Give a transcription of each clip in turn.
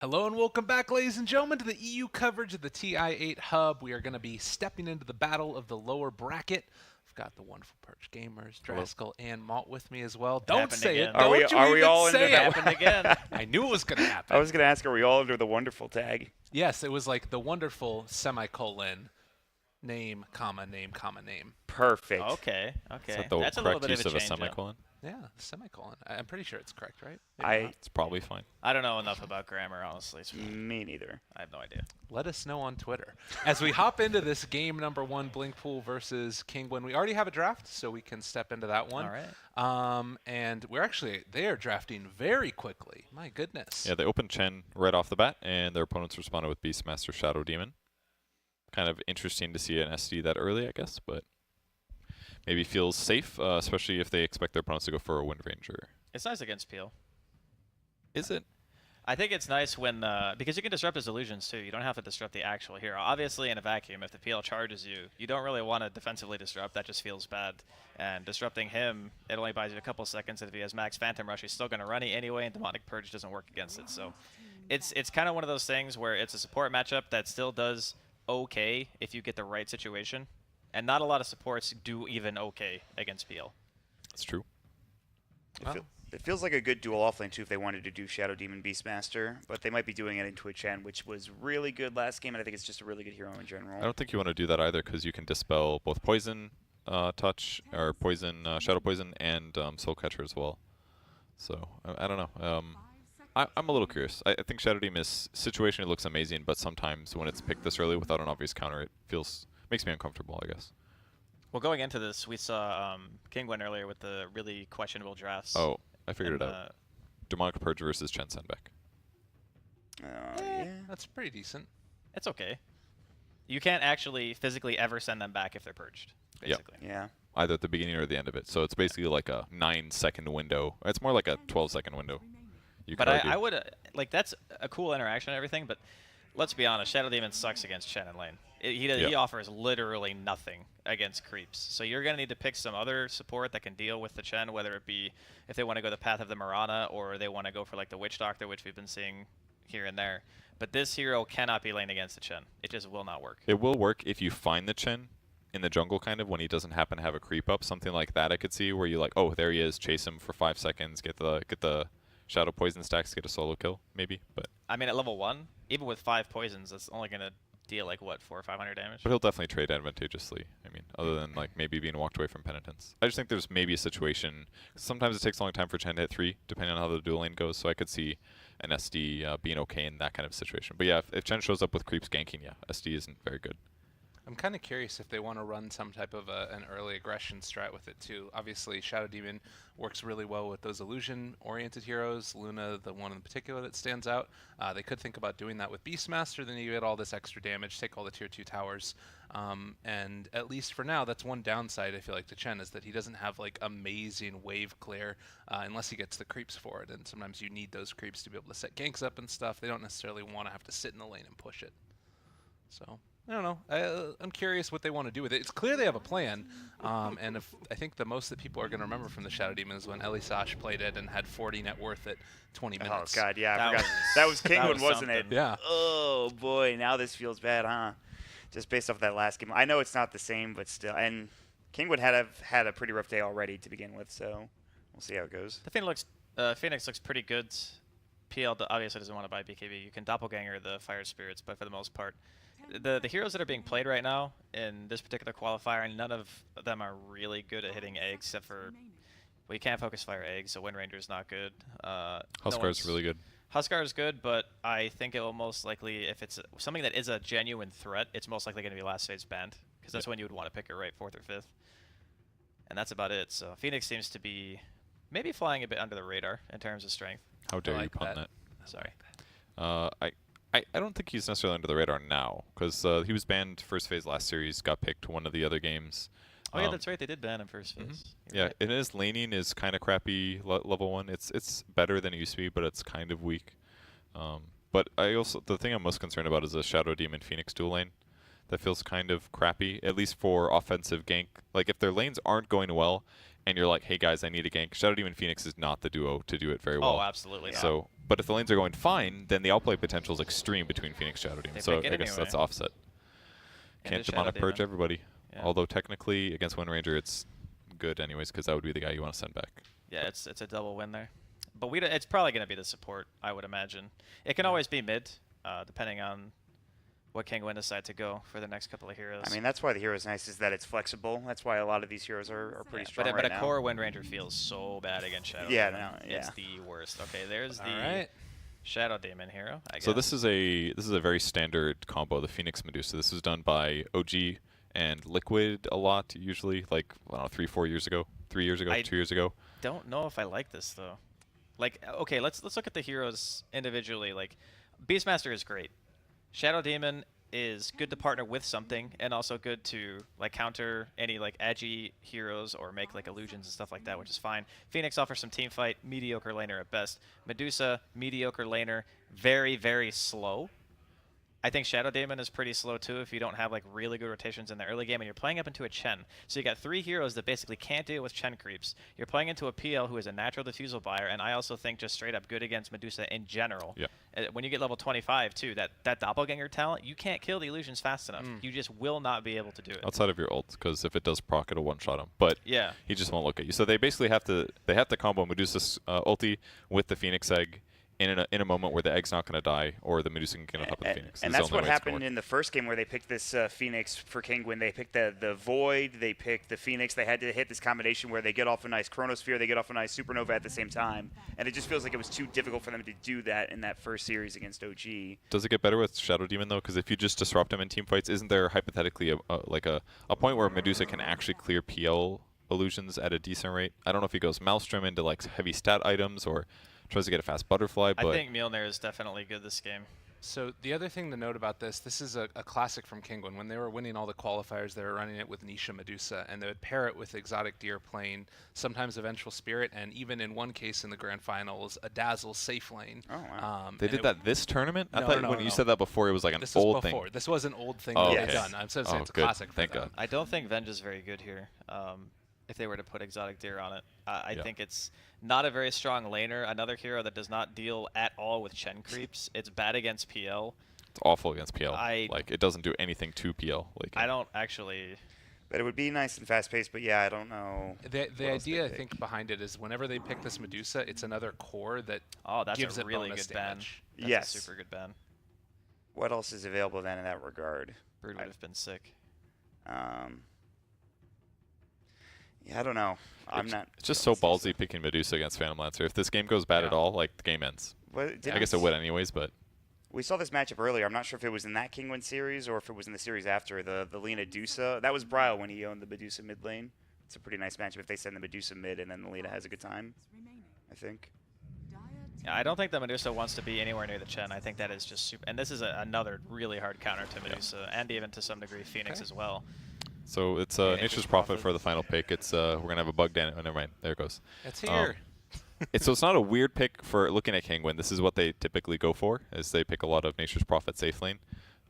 Hello and welcome back, ladies and gentlemen, to the EU coverage of the TI8 Hub. We are going to be stepping into the battle of the lower bracket. I've got the wonderful Purge gamers, Hello. Draskell, and Maut with me as well. Don't Happened say again. it. Don't you Are we even all under say that? it. Happened again. I knew it was going to happen. I was going to ask, are we all under the wonderful tag? Yes, it was like the wonderful semicolon, name, comma, name, comma, name. Perfect. Okay. Is that the That's a little correct bit of use a of a change. semicolon? Yeah, semicolon. I'm pretty sure it's correct, right? Maybe not. It's probably fine. I don't know enough about grammar, honestly. So Me neither. I have no idea. Let us know on Twitter. As we hop into this game number one, BlinkPool versus Kinguin, we already have a draft, so we can step into that one. All right. And they are drafting very quickly. My goodness. Yeah, they opened Chen right off the bat, and their opponents responded with Beastmaster Shadow Demon. Kind of interesting to see an SD that early, I guess, but maybe feels safe, especially if they expect their opponents to go for a Wind Ranger. It's nice against Peel. Is it? I think it's nice when because you can disrupt his illusions too. You don't have to disrupt the actual hero. Obviously, in a vacuum, if the Peel charges you, you don't really want to defensively disrupt. That just feels bad. And disrupting him, it only buys you a couple seconds. And if he has max Phantom Rush, he's still going to run it anyway, and Demonic Purge doesn't work against it. So it's kind of one of those things where it's a support matchup that still does okay if you get the right situation. And not a lot of supports do even okay against Peel. That's true. It feels like a good dual offlane too if they wanted to do Shadow Demon Beastmaster, but they might be doing it into a Chen, which was really good last game, and I think it's just a really good hero in general. I don't think you want to do that either, because you can dispel both Poison Touch, or Poison, Shadow Poison, and Soul Catcher as well. So, I don't know. I'm a little curious. I think Shadow Demon is situationally looks amazing, but sometimes when it's picked this early without an obvious counter, it makes me uncomfortable, I guess. Well, going into this, we saw Kinguin earlier with the really questionable drafts. Oh, I figured it out. Demonic Purge versus Chen Senbek. Yeah. That's pretty decent. It's okay. You can't actually physically ever send them back if they're purged, basically. Yeah. Either at the beginning or the end of it. So it's basically like a 9-second window. It's more like a 12-second window. You could But argue. I would, like, that's a cool interaction and everything, but let's be honest, Shadow Demon sucks against Chen and lane. He offers literally nothing against creeps. So you're going to need to pick some other support that can deal with the Chen, whether it be if they want to go the path of the Mirana or they want to go for, like, the Witch Doctor, which we've been seeing here and there. But this hero cannot be lane against the Chen. It just will not work. It will work if you find the Chen in the jungle, kind of, when he doesn't happen to have a creep up. Something like that I could see, where you like, oh, there he is, chase him for 5 seconds, get the Shadow Poison stacks, get a solo kill, maybe. But I mean, at level 1, even with 5 poisons, that's only going to deal, like, what, 400 or 500 damage? he'll definitely trade advantageously. I mean, other than like maybe being walked away from Penitence. I just think there's maybe a situation. Sometimes it takes a long time for Chen to hit 3, depending on how the dual lane goes. So I could see an SD being okay in that kind of situation. But yeah, if Chen shows up with creeps ganking, yeah, SD isn't very good. I'm kind of curious if they want to run some type of an early aggression strat with it too. Obviously, Shadow Demon works really well with those illusion-oriented heroes. Luna, the one in particular that stands out. They could think about doing that with Beastmaster. Then you get all this extra damage, take all the tier 2 towers. And at least for now, that's one downside, I feel like, to Chen, is that he doesn't have like amazing wave clear unless he gets the creeps for it. And sometimes you need those creeps to be able to set ganks up and stuff. They don't necessarily want to have to sit in the lane and push it. So I don't know. I'm curious what they want to do with it. It's clear they have a plan, and I think the most that people are going to remember from the Shadow Demon is when Elisash played it and had 40 net worth at 20 minutes. Oh, God, yeah, I That forgot. was- That was Kinguin, that was wasn't it? something. Yeah. Oh, boy, now this feels bad, huh? Just based off that last game. I know it's not the same, but still. And Kinguin had a pretty rough day already to begin with, so we'll see how it goes. The Phoenix looks pretty good. PL obviously doesn't want to buy BKB. You can doppelganger the Fire Spirits, but for the most part, the heroes that are being played right now in this particular qualifier, none of them are really good at hitting eggs, except for, well, you can't focus fire eggs, so Wind Ranger's not good. Huskar's really good. Huskar is good, but I think it will most likely, if it's something that is a genuine threat, it's most likely going to be last phase banned, because that's when you would want to pick it right 4th or 5th. And that's about it. So Phoenix seems to be maybe flying a bit under the radar in terms of strength. How dare you like pun that. that? Sorry. I don't think he's necessarily under the radar now, because he was banned first phase last series, got picked one of the other games. Oh yeah, that's right. They did ban him first phase. Mm-hmm. Yeah, Right. and his laning is kind of crappy level 1. It's better than it used to be, but it's kind of weak. But the thing I'm most concerned about is the Shadow Demon Phoenix dual lane. That feels kind of crappy, at least for offensive gank. Like if their lanes aren't going well, and you're like, hey guys, I need a gank. Shadow Demon Phoenix is not the duo to do it very well. Oh, absolutely. Yeah. So, but if the lanes are going fine, then the outplay potential is extreme between Phoenix Shadow Demon. They So I pick it guess anyway. that's offset. Can't Shadow demonic purge Demon. everybody. Yeah. Although technically against Wind Ranger, it's good anyways because that would be the guy you want to send back. Yeah, it's a double win there. But it's probably going to be the support, I would imagine. It can always be mid, depending on what Kinguin decide to go for the next couple of heroes. I mean, that's why the hero is nice, is that it's flexible. That's why a lot of these heroes are pretty strong but right a now. core Wind Ranger feels so bad against Shadow Yeah, Demon. no, It's yeah. the worst. Okay, there's the Alright. Shadow Demon hero, I guess. So this is a very standard combo, the Phoenix Medusa. This was done by OG and Liquid a lot, usually, like, I don't know, 3 years ago, 2 years ago. Don't know if I like this though. Like, okay, let's look at the heroes individually. Like, Beastmaster is great. Shadow Demon is good to partner with something, and also good to like counter any like edgy heroes or make like illusions and stuff like that, which is fine. Phoenix offers some team fight, mediocre laner at best. Medusa, mediocre laner, very, very slow. I think Shadow Demon is pretty slow too if you don't have like really good rotations in the early game and you're playing up into a Chen. So you got 3 heroes that basically can't deal with Chen creeps. You're playing into a PL who is a natural diffusal buyer, and I also think just straight up good against Medusa in general. Yeah. When you get level 25 too, that doppelganger talent, you can't kill the illusions fast enough. You just will not be able to do it. Outside of your ult, because if it does proc, it'll one-shot him. But Yeah. he just won't look at you. So they basically have to combo Medusa's ulti with the Phoenix Egg in a moment where the egg's not going to die, or the Medusa can get on top of the Phoenix. And This is that's the only what way it's gonna happened work. in the first game where they picked this Phoenix for Kinguin. They picked the Void, they picked the Phoenix. They had to hit this combination where they get off a nice Chronosphere, they get off a nice Supernova at the same time. And it just feels like it was too difficult for them to do that in that first series against OG. Does it get better with Shadow Demon though? Because if you just disrupt him in team fights, isn't there hypothetically a point where Medusa can actually clear PL illusions at a decent rate? I don't know if he goes Maelstrom into like heavy stat items or tries to get a fast butterfly, but I think Mjolnir is definitely good this game. So the other thing to note about this is a classic from Kinguin. When they were winning all the qualifiers, they were running it with Nisha Medusa, and they would pair it with Exotic Deer playing sometimes a Vengeful Spirit, and even in one case in the grand finals, a Dazzle safe lane. Oh, wow. they did that this tournament? I No, thought no, when no. you said that before, it was like an This was old before. thing. This was an old thing Oh, that okay. they've done. I'm saying it's a good. classic. For Thank them. God. I don't think Venge is very good here. If they were to put Exotic Deer on it, I Yeah. think it's not a very strong laner. Another hero that does not deal at all with Chen creeps. It's bad against PL. It's awful against PL. I- Like it doesn't do anything to PL. Like I don't actually. But it would be nice and fast-paced, but yeah, I don't know. The what else they idea I pick. think behind it is whenever they pick this Medusa, it's another core that Oh, that's gives a it really bonus good ban. damage. That's Yes. a super good ban. What else is available then in that regard? Brood would have been sick. Yeah, I don't know. It's just so ballsy picking Medusa against Phantom Lancer. If this game goes bad at all, like the game ends. What, I guess it would anyways, but We saw this matchup earlier. I'm not sure if it was in that Kinguin series or if it was in the series after, the Lina Dusa. That was Bryle when he owned the Medusa mid lane. It's a pretty nice matchup if they send the Medusa mid and then the Lina has a good time, I think. Yeah, I don't think that Medusa wants to be anywhere near the Chen. I think that is just super. And this is another really hard counter to Medusa, and even to some degree Phoenix as well. so it's Yeah, Nature's Prophet for the final pick. It's we're gonna have a bug down. Oh, never mind. There it goes. It's here. So it's not a weird pick for looking at Kinguin. This is what they typically go for, is they pick a lot of Nature's Prophet safe lane.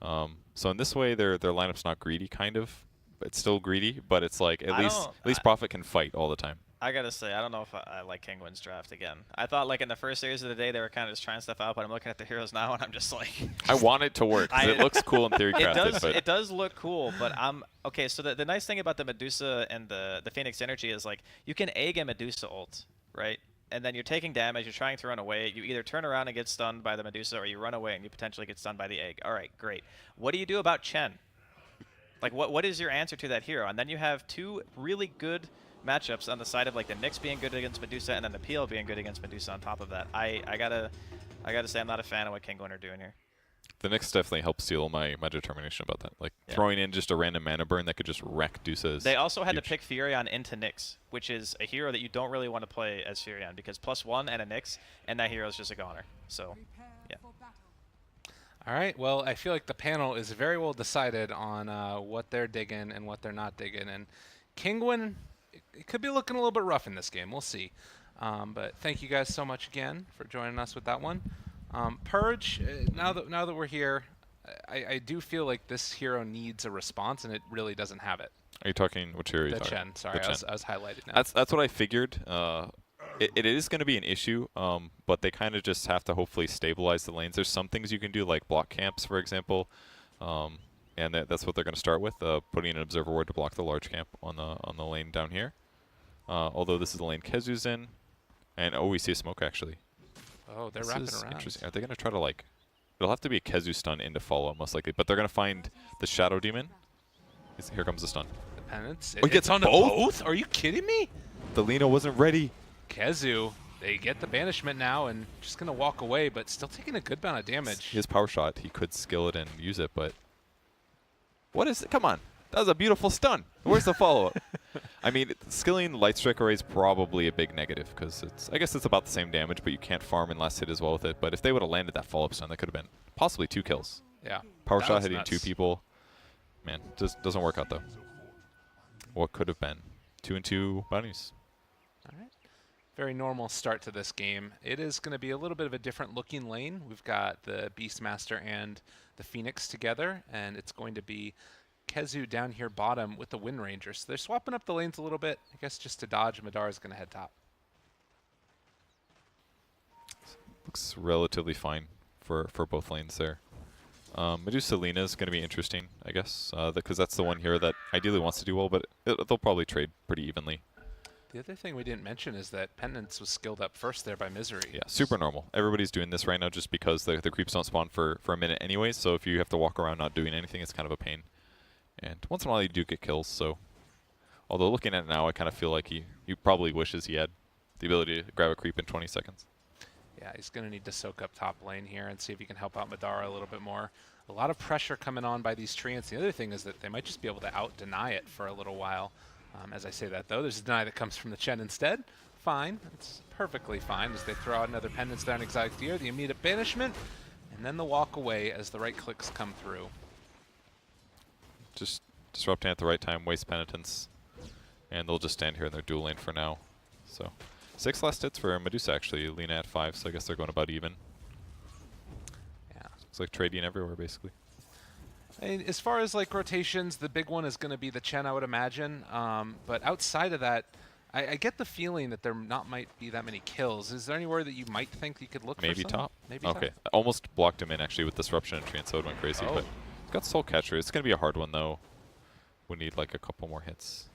So in this way, their lineup's not greedy, kind of. It's still greedy, but it's like at least Prophet can fight all the time. I gotta say, I don't know if I like Kinguin's draft again. I thought like in the first series of the day they were kind of just trying stuff out, but I'm looking at the heroes now and I'm just like. I want it to work 'cause it looks cool in theory crafted, but It does look cool, but okay. So the nice thing about the Medusa and the Phoenix energy is like you can egg a Medusa ult, right? And then you're taking damage, you're trying to run away. You either turn around and get stunned by the Medusa, or you run away and you potentially get stunned by the egg. All right, great. What do you do about Chen? Like, what is your answer to that hero? And then you have 2 really good matchups on the side of like the Nyx being good against Medusa and then the PL being good against Medusa on top of that. I gotta say I'm not a fan of what Kinguin are doing here. the Nyx definitely helps seal my determination about that. Like Yeah. throwing in just a random mana burn that could just wreck Dusa. They also had to huge. pick Furion into Nyx, which is a hero that you don't really want to play as Furion because +1 and a Nyx, and that hero is just a goner. So, yeah. All right. Well, I feel like the panel is very well decided on what they're digging and what they're not digging. And Kinguin, it could be looking a little bit rough in this game. We'll see. But thank you guys so much again for joining us with that one. Purge, now that we're here, I do feel like this hero needs a response, and it really doesn't have it. Are you talking, which hero are you The talking? Chen, sorry, The Chen. I was highlighting now. That's what I figured. It is going to be an issue, but they kind of just have to hopefully stabilize the lanes. There's some things you can do, like block camps, for example, and that's what they're going to start with, putting an observer ward to block the large camp on the lane down here. Although this is the lane Kezu's in, and we see a smoke actually. Oh, they're This wrapping is around. interesting. Are they going to try to like? It'll have to be a Kezu stun in to follow most likely, but they're going to find the Shadow Demon. Here comes the stun. The penance. Oh, he gets on both? Are you kidding me? The Lina wasn't ready. Kezu, they get the banishment now and just going to walk away, but still taking a good amount of damage. His power shot, he could skill it and use it, but what is it? Come on. That was a beautiful stun. Where's the follow-up? I mean, skilling Light Strike Array is probably a big negative because I guess it's about the same damage, but you can't farm in last hit as well with it. But if they would have landed that follow-up stun, that could have been possibly 2 kills. Yeah. Power that shot was hitting nuts. 2 people. Man, just doesn't work out though. What could have been? 2 and 2 bounties. All right. Very normal start to this game. It is going to be a little bit of a different looking lane. We've got the Beastmaster and the Phoenix together, and it's going to be Kezu down here bottom with the Wind Ranger. So they're swapping up the lanes a little bit, I guess, just to dodge. Madara is going to head top. Looks relatively fine for both lanes there. Medusa Lina is going to be interesting, I guess, because that's the one here that ideally wants to do well, but they'll probably trade pretty evenly. The other thing we didn't mention is that Penance was skilled up first there by Misery. Yeah, super normal. Everybody's doing this right now just because the creeps don't spawn for a minute anyways, so if you have to walk around not doing anything, it's kind of a pain. And once in a while you do get kills, so although looking at it now, I kind of feel like he probably wishes he had the ability to grab a creep in 20 seconds. Yeah, he's going to need to soak up top lane here and see if he can help out Madara a little bit more. A lot of pressure coming on by these treants. The other thing is that they might just be able to out-deny it for a little while. As I say that, though, there's a deny that comes from the Chen instead. Fine. It's perfectly fine as they throw out another Pendants down Exotic Deer, the immediate banishment, and then the walk away as the right clicks come through. Just disrupting at the right time, waste penitence, and they'll just stand here in their dual lane for now. So 6 last hits for Medusa actually, Lina at 5, so I guess they're going about even. Yeah. Looks like trading everywhere basically. And as far as like rotations, the big one is going to be the Chen, I would imagine. But outside of that, I get the feeling that there might be that many kills. Is there anywhere that you might think you could look Maybe for some? top. Maybe Okay, top. almost blocked him in actually with disruption and treant, so it went crazy. Oh. But he's got Soul Catcher. It's going to be a hard one though. We need like a couple more hits.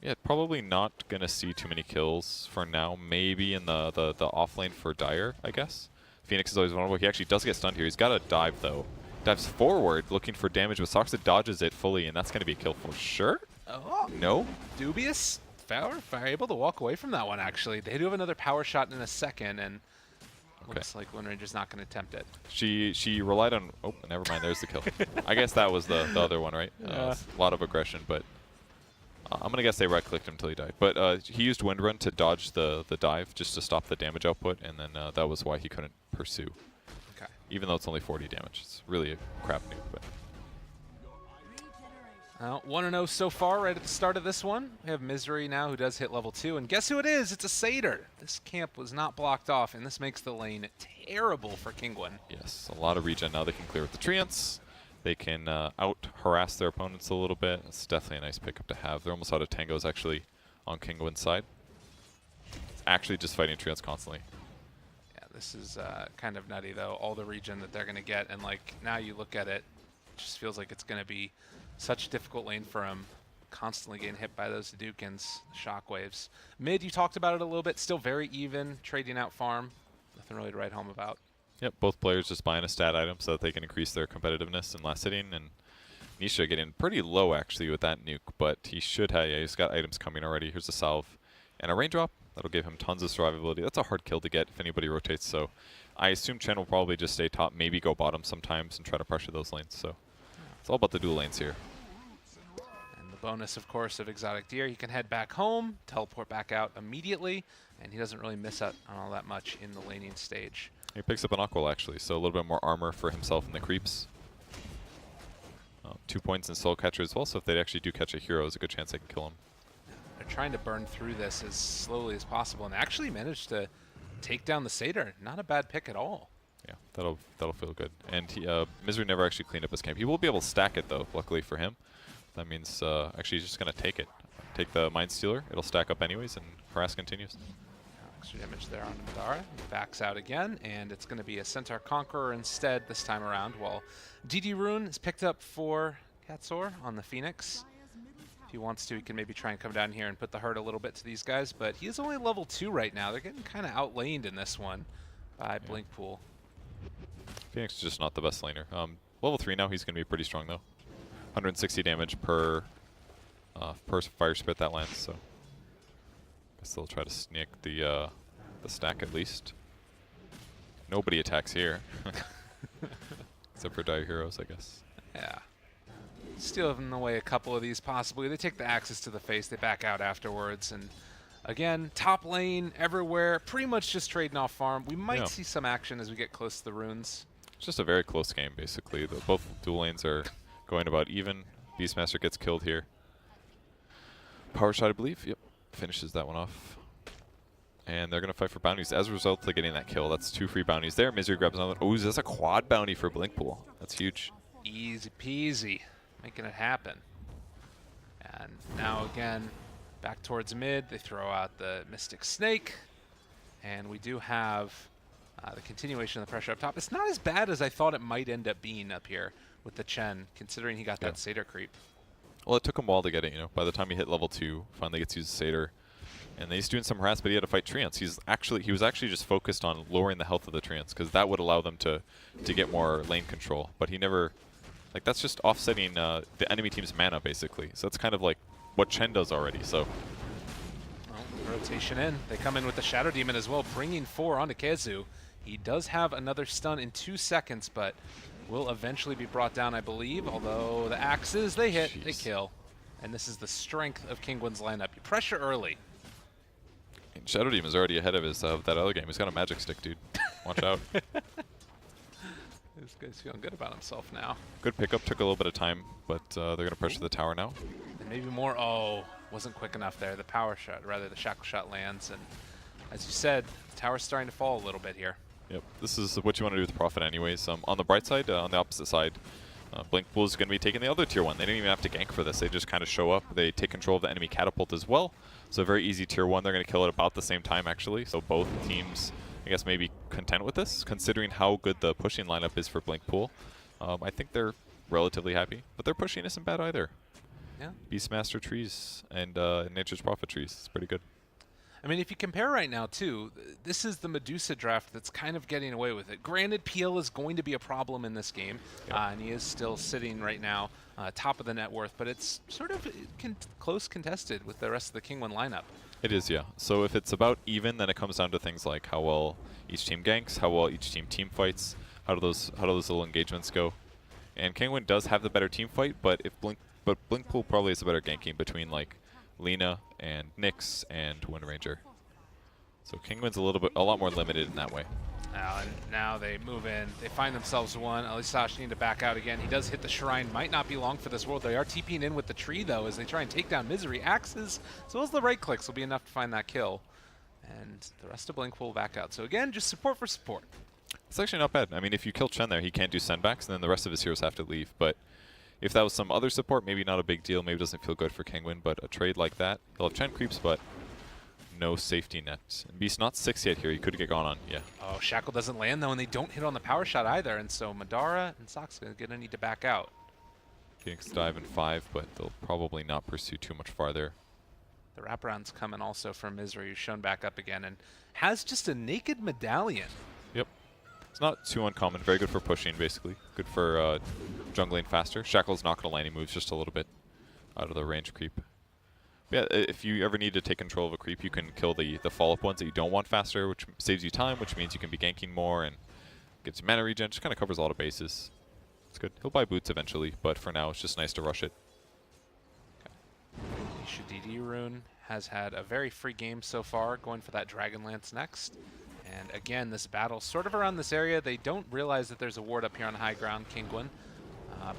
Yeah, probably not going to see too many kills for now. Maybe in the off lane for Dire, I guess. Phoenix is always vulnerable. He actually does get stunned here. He's got a dive though. Dives forward looking for damage, but Soxa dodges it fully, and that's going to be a kill for sure. Oh, No? dubious. Fire able to walk away from that one, actually. They do have another power shot in a second, and looks like Wind Ranger's not going to attempt it. She relied on... Oh, never mind. There's the kill. I guess that was the other one, right? Yeah. A lot of aggression, but... I'm going to guess they right-clicked him until he died. But he used Wind Run to dodge the dive just to stop the damage output, and then that was why he couldn't pursue. Okay. Even though it's only 40 damage. It's really a crap nuke, but... 1-0 so far right at the start of this one. We have Misery now who does hit level 2, and guess who it is? It's a Satyr. This camp was not blocked off, and this makes the lane terrible for Kinguin. Yes, a lot of regen now. They can clear with the treants. They can out-harass their opponents a little bit. It's definitely a nice pickup to have. They're almost out of tangos, actually, on Kinguin's side. It's actually just fighting treants constantly. Yeah, this is kind of nutty, though, all the regen that they're going to get. And, like, now you look at it, it just feels like it's going to be such a difficult lane for him, constantly getting hit by those Hadoukens, shockwaves. Mid, you talked about it a little bit, still very even, trading out farm. Nothing really to write home about. Yep, both players just buying a stat item so that they can increase their competitiveness in last hitting. And Nisha getting pretty low, actually, with that nuke, but he should have, yeah, he's got items coming already. Here's a salve and a raindrop. That'll give him tons of survivability. That's a hard kill to get if anybody rotates, so I assume Chen will probably just stay top, maybe go bottom sometimes and try to pressure those lanes. So it's all about the dual lanes here. And the bonus, of course, of Exotic Deer, he can head back home, teleport back out immediately, and he doesn't really miss out on all that much in the laning stage. He picks up an Aqual, actually, so a little bit more armor for himself and the creeps. 2 points in Soul Catcher as well, so if they actually do catch a hero, there's a good chance they can kill him. They're trying to burn through this as slowly as possible, and they actually managed to take down the Satyr. Not a bad pick at all. Yeah, that'll feel good. And he, Misery never actually cleaned up his camp. He will be able to stack it, though, luckily for him. That means actually he's just going to take it. Take the Mind Stealer. It'll stack up anyways, and harass continues. Extra damage there on Madara. He backs out again, and it's going to be a Centaur Conqueror instead this time around, while DD Rune is picked up for Katsor on the Phoenix. If he wants to, he can maybe try and come down here and put the hurt a little bit to these guys, but he is only level 2 right now. They're getting kind of outlaned in this one by BlinkPool. Phoenix is just not the best laner. Level 3 now, he's going to be pretty strong though. 160 damage per Fire Spirit that lands, so guess they'll try to sneak the stack at least. Nobody attacks here. Except for Dire Heroes, I guess. Yeah. Stealing away a couple of these possibly. They take the axes to the face, they back out afterwards, and again, top lane everywhere, pretty much just trading off farm. We might see some action as we get close to the runes. It's just a very close game, basically. Both dual lanes are going about even. Beastmaster gets killed here. Power shot, I believe. Yep, finishes that one off. And they're going to fight for bounties. As a result of getting that kill, that's 2 free bounties there. Misery grabs another. Oh, that's a quad bounty for BlinkPool. That's huge. Easy peasy, making it happen. And now again, back towards mid, they throw out the Mystic Snake. And we do have the continuation of the pressure up top. It's not as bad as I thought it might end up being up here with the Chen, considering he got that Satyr creep. Well, it took him a while to get it, you know. By the time he hit level 2, finally gets to use the Satyr. And then he's doing some harass, but he had to fight Treants. He was actually just focused on lowering the health of the Treants, because that would allow them to get more lane control. But he never, like, that's just offsetting the enemy team's mana, basically. So that's kind of like what Chen does already, so. Well, rotation in. They come in with the Shadow Demon as well, bringing 4 onto Kezu. He does have another stun in 2 seconds, but will eventually be brought down, I believe. Although the axes, they hit, they kill. And this is the strength of Kinguin's lineup. You pressure early. And Shadow Demon is already ahead of his that other game. He's got a magic stick, dude. Watch out. This guy's feeling good about himself now. Good pickup. Took a little bit of time, but they're going to pressure the tower now. And maybe more. Oh, wasn't quick enough there. The power shot, rather the shackle shot lands. And as you said, the tower's starting to fall a little bit here. Yep, this is what you want to do with Prophet anyways. On the bright side, on the opposite side, BlinkPool is going to be taking the other tier 1. They didn't even have to gank for this. They just kind of show up. They take control of the enemy catapult as well. So very easy tier 1. They're going to kill it about the same time, actually. So both teams, I guess, may be content with this, considering how good the pushing lineup is for BlinkPool. I think they're relatively happy, but their pushing isn't bad either. Yeah. Beastmaster trees and Nature's Prophet trees. It's pretty good. I mean, if you compare right now, too, this is the Medusa draft that's kind of getting away with it. Granted, PL is going to be a problem in this game, and he is still sitting right now top of the net worth, but it's sort of close contested with the rest of the Kinguin lineup. It is, yeah. So if it's about even, then it comes down to things like how well each team ganks, how well each team fights, how do those little engagements go. And Kinguin does have the better team fight, but BlinkPool probably has a better ganking between like Lina and Nyx and Wind Ranger. So Kinguin's a lot more limited in that way. Now they move in. They find themselves one. Elisash need to back out again. He does hit the shrine. Might not be long for this world. They are TPing in with the tree, though, as they try and take down Misery. Axes, as well as the right clicks, will be enough to find that kill. And the rest of BlinkPool will back out. So again, just support for support. It's actually not bad. I mean, if you kill Chen there, he can't do sendbacks, and then the rest of his heroes have to leave. But if that was some other support, maybe not a big deal. Maybe it doesn't feel good for Kinguin, but a trade like that, he'll have Chen creeps, but no safety net. And Beast not 6 yet here. He could get gone on. Yeah. Oh, Shackle doesn't land, though, and they don't hit on the power shot either. And so Madara and Sock's going to need to back out. Phoenix dive in 5, but they'll probably not pursue too much farther. The wraparound's coming also from Misery, who's shown back up again, and has just a naked medallion. Yep. It's not too uncommon. Very good for pushing, basically. Good for jungling faster. Shackle's not going to land. He moves just a little bit out of the range creep. But yeah, if you ever need to take control of a creep, you can kill the follow-up ones that you don't want faster, which saves you time, which means you can be ganking more and get some mana regen. Just kind of covers a lot of bases. It's good. He'll buy boots eventually, but for now, it's just nice to rush it. DD Rune has had a very free game so far, going for that Dragonlance next. And again, this battle sort of around this area. They don't realize that there's a ward up here on high ground, Kinguin.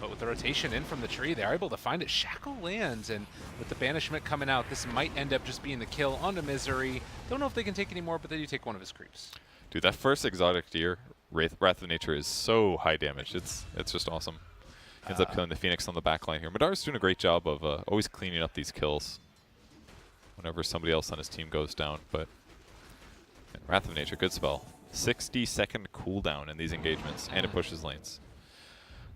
But with the rotation in from the tree, they are able to find it. Shackle lands, and with the banishment coming out, this might end up just being the kill onto Misery. Don't know if they can take any more, but they do take one of his creeps. Dude, that first exotic deer, Wrath of Nature, is so high damage. It's just awesome. Ends up killing the Phoenix on the back line here. Madar's doing a great job of always cleaning up these kills whenever somebody else on his team goes down. But Wrath of Nature, good spell. 60-second cooldown in these engagements, and it pushes lanes.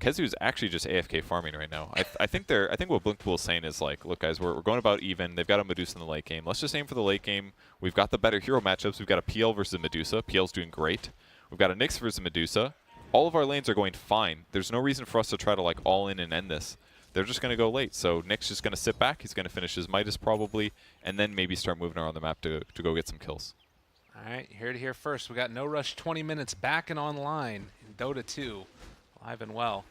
Kezu's actually just AFK farming right now. I think what BlinkPool is saying is like, look guys, we're going about even. They've got a Medusa in the late game. Let's just aim for the late game. We've got the better hero matchups. We've got a PL versus Medusa. PL's doing great. We've got a Nyx versus Medusa. All of our lanes are going fine. There's no reason for us to try to like all in and end this. They're just going to go late. So Nyx just going to sit back. He's going to finish his Midas probably, and then maybe start moving around the map to go get some kills. All right, here to hear first. We got No Rush 20 minutes back and online in Dota 2, live and well.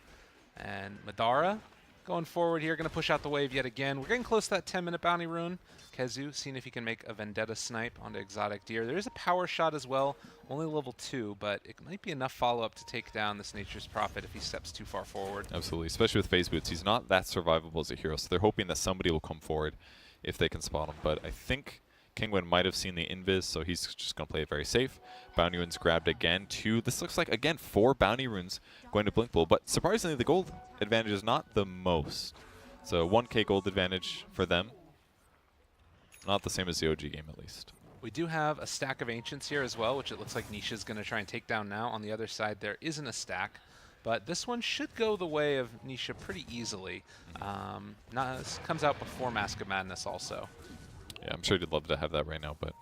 And Madara going forward here, going to push out the wave yet again. We're getting close to that 10-minute bounty rune. Kezu seeing if he can make a Vendetta snipe onto Exotic Deer. There is a power shot as well, only level 2, but it might be enough follow-up to take down this Nature's Prophet if he steps too far forward. Absolutely, especially with phase boots. He's not that survivable as a hero, so they're hoping that somebody will come forward if they can spot him. But I think Kinguin might have seen the invis, so he's just going to play it very safe. Bounty runes grabbed again. This looks like, again, 4 bounty runes going to BlinkPool, but surprisingly, the gold advantage is not the most. So 1k gold advantage for them. Not the same as the OG game, at least. We do have a stack of Ancients here as well, which it looks like Nisha's going to try and take down now. On the other side, there isn't a stack, but this one should go the way of Nisha pretty easily. This comes out before Mask of Madness also. Yeah, I'm sure he'd love to have that right now, but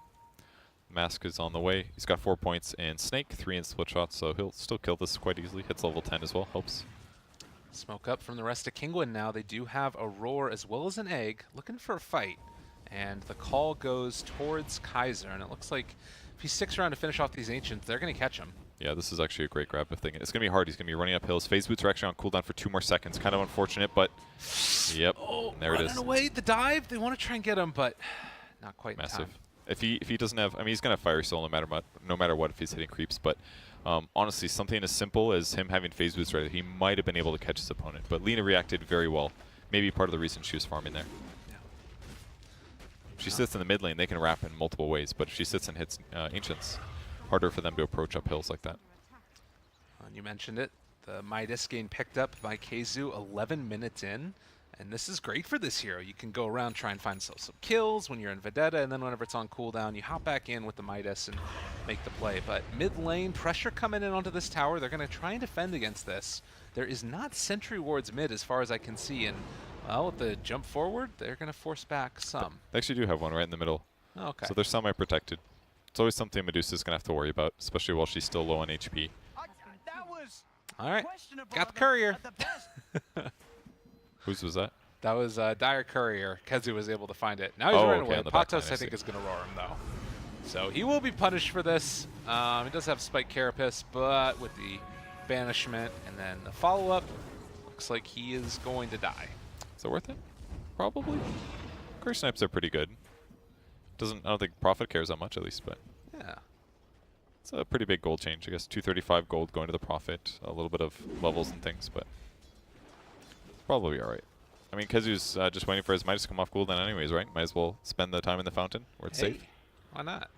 Mask is on the way. He's got 4 points in Snake, 3 in Split Shot, so he'll still kill this quite easily. Hits level 10 as well, helps. Smoke up from the rest of Kinguin now. They do have a Roar as well as an Egg, looking for a fight. And the call goes towards Kaiser, and it looks like if he sticks around to finish off these Ancients, they're going to catch him. Yeah, this is actually a great grab. It's going to be hard. He's going to be running up hills. Phase boots are actually on cooldown for 2 more seconds. Kind of unfortunate, but yep, there it is. Running away, the dive. They want to try and get him, but not quite massive. in time. If he doesn't have, I mean, he's going to Fiery Soul no matter what if he's hitting creeps. But honestly, something as simple as him having phase boots ready, he might have been able to catch his opponent. But Lina reacted very well. Maybe part of the reason she was farming there. If she sits in the mid lane, they can wrap in multiple ways. But if she sits and hits Ancients, harder for them to approach up hills like that. You mentioned it. The Midas gain picked up by Kezu 11 minutes in. And this is great for this hero. You can go around, try and find some kills when you're in Vendetta, and then whenever it's on cooldown, you hop back in with the Midas and make the play. But mid lane, pressure coming in onto this tower. They're going to try and defend against this. There is not sentry wards mid as far as I can see. And, well, with the jump forward, they're going to force back some. They actually do have one right in the middle. Okay. So they're semi-protected. It's always something Medusa's going to have to worry about, especially while she's still low on HP. All right. Got the courier. Whose was that? That was Dire Courier. Kezu was able to find it. Now he's running away. Patos, I think, is going to roar him, though. So he will be punished for this. He does have Spike Carapace, but with the banishment and then the follow-up, looks like he is going to die. Is it worth it? Probably. Curse Snipes are pretty good. I don't think Prophet cares that much, at least, but yeah. It's a pretty big gold change. I guess 235 gold going to the Prophet, a little bit of levels and things, but probably all right. I mean, Kezu's just waiting for his Midas to come off cooldown anyways, right? Might as well spend the time in the fountain where it's safe. Why not?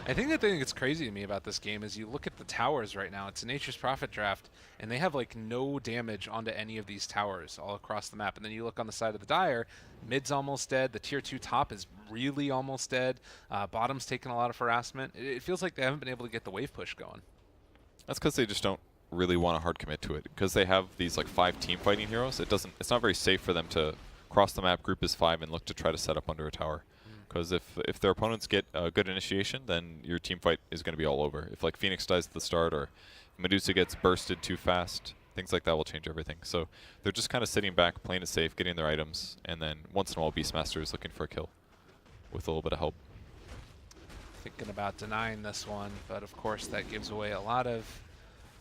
I think the thing that's crazy to me about this game is you look at the towers right now. It's a Nature's Prophet draft, and they have like no damage onto any of these towers all across the map. And then you look on the side of the Dire, mid's almost dead. The tier 2 top is really almost dead. Bottom's taking a lot of harassment. It feels like they haven't been able to get the wave push going. That's because they just don't really want to hard commit to it. Because they have these like 5 team fighting heroes, it's not very safe for them to cross the map, group as 5, and look to try to set up under a tower. Because if their opponents get a good initiation, then your team fight is going to be all over. If like Phoenix dies at the start, or Medusa gets bursted too fast, things like that will change everything. So they're just kind of sitting back, playing it safe, getting their items, and then once in a while Beastmaster is looking for a kill with a little bit of help. Thinking about denying this one, but of course that gives away a lot of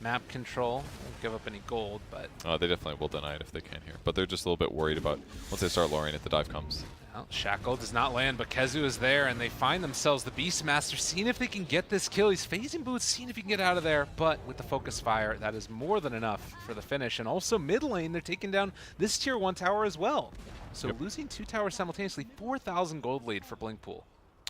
map control. Won't give up any gold, but they definitely will deny it if they can here. But they're just a little bit worried about once they start lowering it, the dive comes. Well, Shackle does not land, but Kezu is there, and they find themselves the Beastmaster, seeing if they can get this kill. He's phasing boots, seeing if he can get out of there, but with the focus fire, that is more than enough for the finish. And also mid lane, they're taking down this tier 1 tower as well. So losing 2 towers simultaneously, 4,000 gold lead for BlinkPool.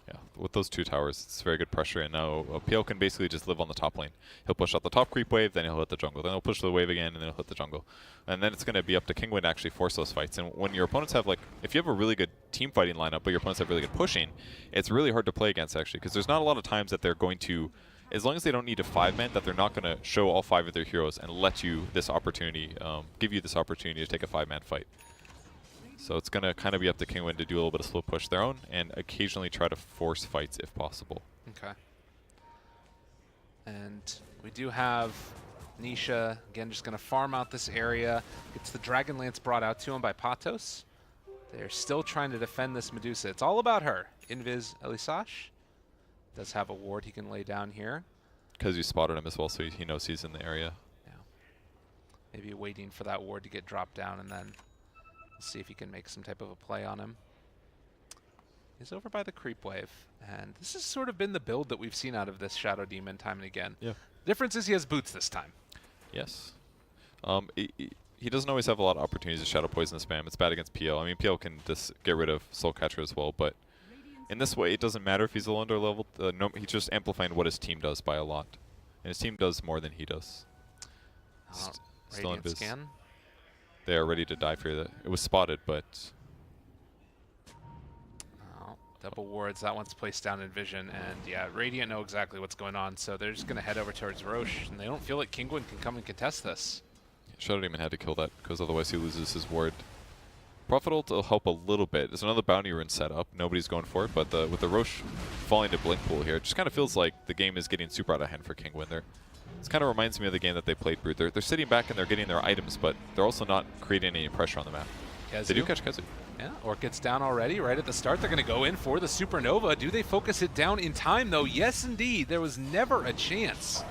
Yeah, with those 2 towers, it's very good pressure, and now PL can basically just live on the top lane. He'll push out the top creep wave, then he'll hit the jungle. Then he'll push the wave again, and then he'll hit the jungle. And then it's going to be up to Kinguin to actually force those fights. And when your opponents have, like, if you have a really good team fighting lineup, but your opponents have really good pushing, it's really hard to play against, actually, because there's not a lot of times that they're going to, as long as they don't need a 5-man, that they're not going to show all 5 of their heroes and let you this opportunity, give you this opportunity to take a 5-man fight. So it's going to kind of be up to Kinguin to do a little bit of slow push their own and occasionally try to force fights if possible. Okay. And we do have Nisha, again, just going to farm out this area. Gets the Dragon Lance brought out to him by Patos. They're still trying to defend this Medusa. It's all about her. Invis Elisash does have a ward he can lay down here. Because you spotted him as well, so he knows he's in the area. Yeah. Maybe waiting for that ward to get dropped down and then see if he can make some type of a play on him. He's over by the creep wave, and this has sort of been the build that we've seen out of this Shadow Demon time and again. Yeah. Difference is he has boots this time. Yes. He doesn't always have a lot of opportunities to Shadow Poison spam. It's bad against PL. I mean, PL can just get rid of Soul Catcher as well, but in this way, it doesn't matter if he's a low under level. No, he's just amplifying what his team does by a lot. And his team does more than he does. Still in Radiant biz. scan. They are ready to die for that. It was spotted, but Oh, double wards. That one's placed down in vision, and yeah, Radiant know exactly what's going on, so they're just going to head over towards Roche, and they don't feel like Kinguin can come and contest this. Shadow Demon had to kill that because otherwise he loses his ward. Prophet ult will help a little bit. There's another bounty rune set up. Nobody's going for it, but with the Roche falling to BlinkPool here, it just kind of feels like the game is getting super out of hand for Kinguin. This kind of reminds me of the game that they played Brute. They're sitting back and they're getting their items, but they're also not creating any pressure on the map. Kezu. They do catch Kezu. Yeah, Orc gets down already right at the start. They're going to go in for the Supernova. Do they focus it down in time, though? Yes, indeed. There was never a chance.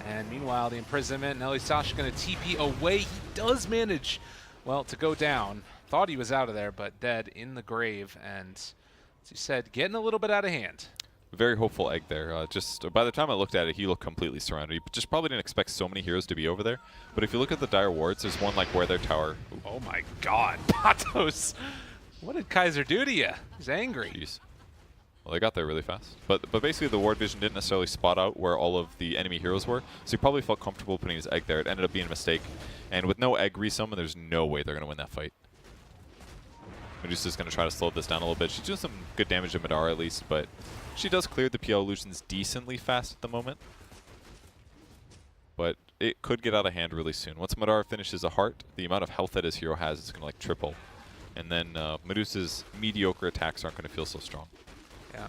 And meanwhile, the imprisonment, Nelly Sash going to TP away. He does manage, well, to go down. Thought he was out of there, but dead in the grave. And as you said, getting a little bit out of hand. Very hopeful egg there. Just by the time I looked at it, he looked completely surrounded. He just probably didn't expect so many heroes to be over there. But if you look at the dire wards, there's one like where their tower. Oh my God, Patos! What did Kaiser do to you? He's angry. Jeez. Well, they got there really fast. But basically, the ward vision didn't necessarily spot out where all of the enemy heroes were, so he probably felt comfortable putting his egg there. It ended up being a mistake. And with no egg resummon, there's no way they're going to win that fight. Medusa's going to try to slow this down a little bit. She's doing some good damage to Madara at least, but she does clear the PL illusions decently fast at the moment. But it could get out of hand really soon. Once Madara finishes a heart, the amount of health that his hero has is going to like triple. And then Medusa's mediocre attacks aren't going to feel so strong. Yeah,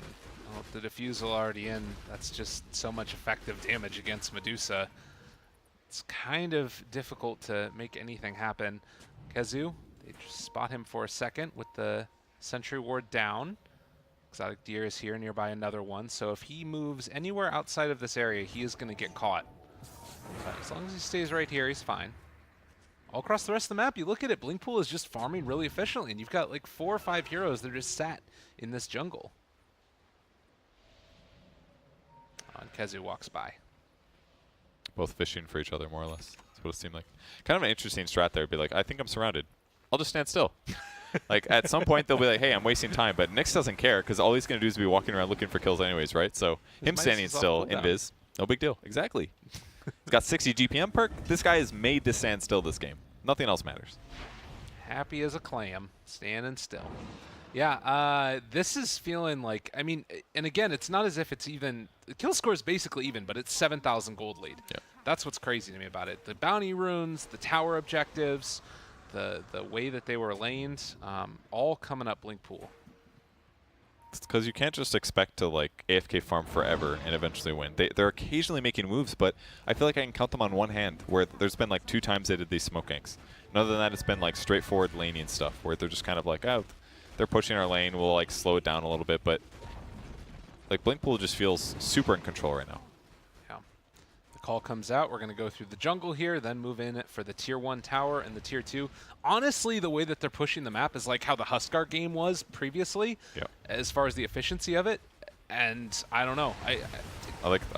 well, the diffusal already in. That's just so much effective damage against Medusa. It's kind of difficult to make anything happen. Kezu, they just spot him for a second with the Sentry Ward down. Exotic Deer is here nearby another one, so if he moves anywhere outside of this area, he is going to get caught. But as long as he stays right here, he's fine. All across the rest of the map, you look at it, BlinkPool is just farming really efficiently, and you've got like 4 or 5 heroes that are just sat in this jungle. And Kezu walks by. Both fishing for each other, more or less. That's what it seemed like. Kind of an interesting strat there. Be like, I think I'm surrounded. I'll just stand still. Like, at some point, they'll be like, hey, I'm wasting time. But Nyx doesn't care, because all he's going to do is be walking around looking for kills anyways, right? So him standing still, invis, no big deal. Exactly. He's got 60 GPM perk. This guy is made to stand still this game. Nothing else matters. Happy as a clam, standing still. Yeah, this is feeling like, I mean, and again, it's not as if it's even, the kill score is basically even, but it's 7,000 gold lead. Yeah. That's what's crazy to me about it. The bounty runes, the tower objectives, the way that they were laned, all coming up BlinkPool. It's because you can't just expect to like AFK farm forever and eventually win. They're occasionally making moves, but I feel like I can count them on one hand, where there's been like 2 times they did these smoke ganks. And other than that, it's been like straightforward laning stuff, where they're just kind of like, oh, they're pushing our lane, we'll like slow it down a little bit, but like BlinkPool just feels super in control right now. Yeah. The call comes out, we're going to go through the jungle here, then move in for the tier 1 tower and the tier 2. Honestly, the way that they're pushing the map is like how the Huskar game was previously, as far as the efficiency of it, and I don't know. I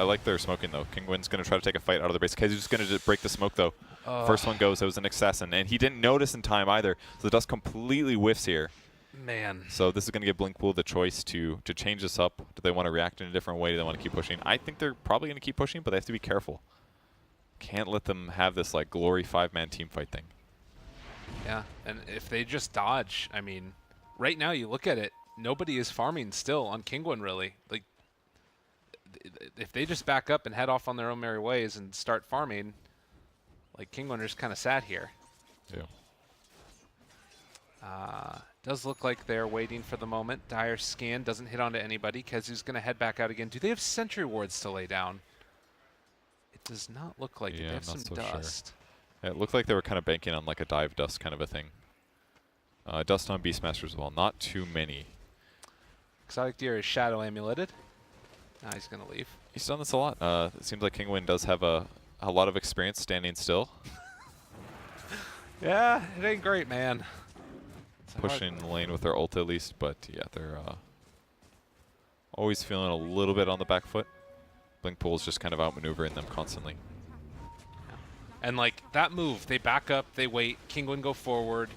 like their smoking though. Kinguin's going to try to take a fight out of their base. Kezu's going to break the smoke though. First one goes, it was an assassin, and he didn't notice in time either, so the dust completely whiffs here. Man. So this is going to give BlinkPool the choice to change this up. Do they want to react in a different way? Do they want to keep pushing? I think they're probably going to keep pushing, but they have to be careful. Can't let them have this like glory 5-man team fight thing. Yeah, and if they just dodge, I mean, right now you look at it, nobody is farming still on Kinguin really. Like, if they just back up and head off on their own merry ways and start farming, like Kinguin are just kind of sat here. Yeah. Does look like they're waiting for the moment. Dire's scan doesn't hit onto anybody. Kezu's going to head back out again. Do they have sentry wards to lay down? It does not look like it. They have some dust. Yeah, it looked like they were kind of banking on like a dive dust kind of a thing. Dust on Beastmaster as well. Not too many. Exotic Deer is shadow amuleted. Now he's going to leave. He's done this a lot. It seems like Kinguin does have a lot of experience standing still. Yeah, it ain't great, man. Pushing the lane with their ult at least, but yeah, they're always feeling a little bit on the back foot. BlinkPool's just kind of outmaneuvering them constantly. And like that move, they back up, they wait, Kinguin go forward,